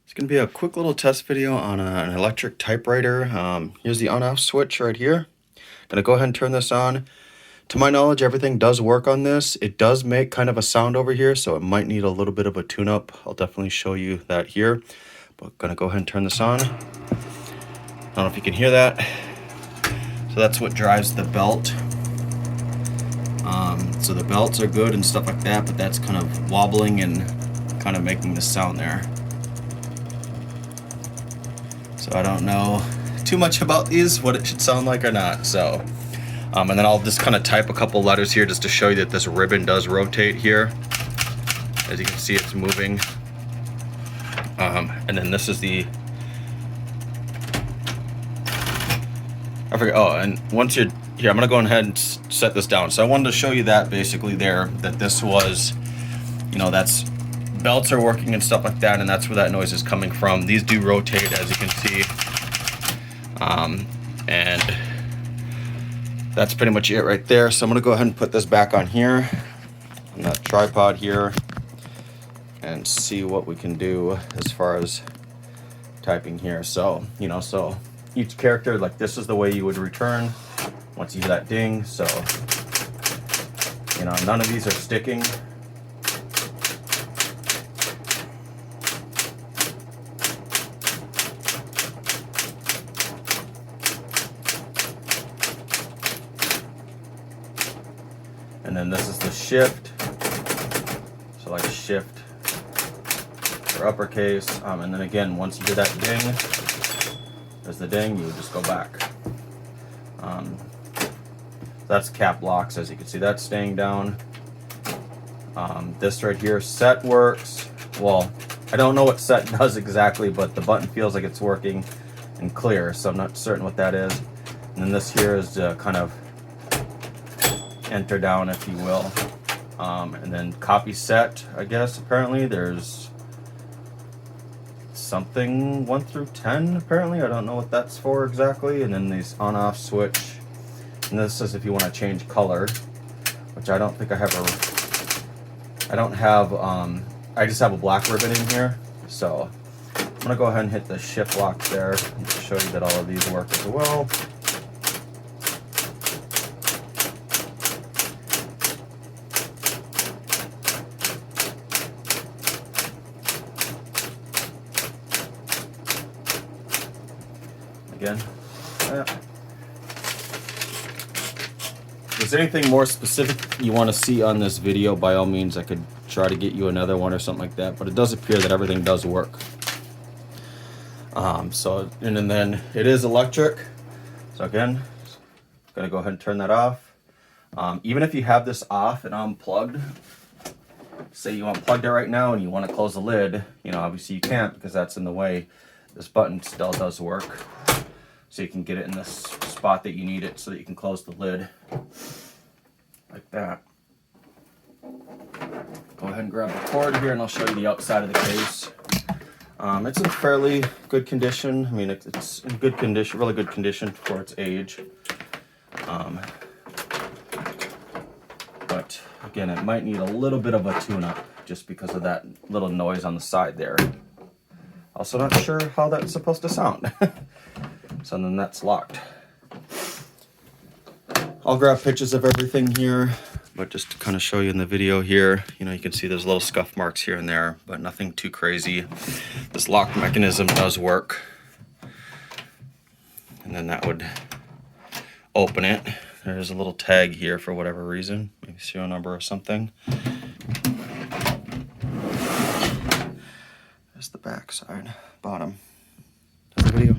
It's going to be a quick little test video on an electric typewriter. Here's the on-off switch right here. Going to go ahead and turn this on. To my knowledge, everything does work on this. It does make kind of a sound over here, so it might need a little bit of a tune-up. I'll definitely show you that here. But going to go ahead and turn this on. I don't know if you can hear that. So that's what drives the belt. So the belts are good and stuff like that, but that's kind of wobbling and kind of making the sound there. So I don't know too much about these, what it should sound like or not. So, and then I'll just kind of type a couple letters here just to show you that this ribbon does rotate here. As you can see, it's moving. And then this is the, I forget, oh, and once you're here, I'm gonna go ahead and set this down. So I wanted to show you that basically there, that this was, you know, that's, belts are working and stuff like that, and that's where that noise is coming from. These do rotate, as you can see. And that's pretty much it right there. So I'm gonna go ahead and put this back on here, on that tripod here, and see what we can do as far as typing here. So, you know, so each character, like this is the way you would return once you hear that ding. So, you know, none of these are sticking. And then this is the shift. So like shift for uppercase. And then again, once you hear that ding, there's the ding, you would just go back. That's cap locks, as you can see, that's staying down. This right here, set works. Well, I don't know what set does exactly, but the button feels like it's working and clear, so I'm not certain what that is. And then this here is kind of enter down, if you will. And then copy set, I guess, apparently there's something 1 through 10, apparently. I don't know what that's for exactly. And then these on-off switch. And this is if you want to change color, which I don't think I have I don't have, I just have a black ribbon in here. So I'm gonna go ahead and hit the shift lock there and show you that all of these work as well. Again, If there's anything more specific you want to see on this video, by all means, I could try to get you another one or something like that, but it does appear that everything does work. So, and then it is electric. So again, I'm gonna go ahead and turn that off. Even if you have this off and unplugged, say you unplugged it right now and you want to close the lid, you know, obviously you can't because that's in the way. This button still does work. So you can get it in this spot that you need it so that you can close the lid like that. Go ahead and grab the cord here and I'll show you the outside of the case. It's in fairly good condition. I mean, it's in good condition, really good condition for its age. But again, it might need a little bit of a tune-up just because of that little noise on the side there. Also not sure how that's supposed to sound. So then that's locked. I'll grab pictures of everything here, but just to kind of show you in the video here, you know, you can see there's little scuff marks here and there, but nothing too crazy. This lock mechanism does work. And then that would open it. There's a little tag here for whatever reason, maybe serial number or something. There's the back side, bottom. That's the video.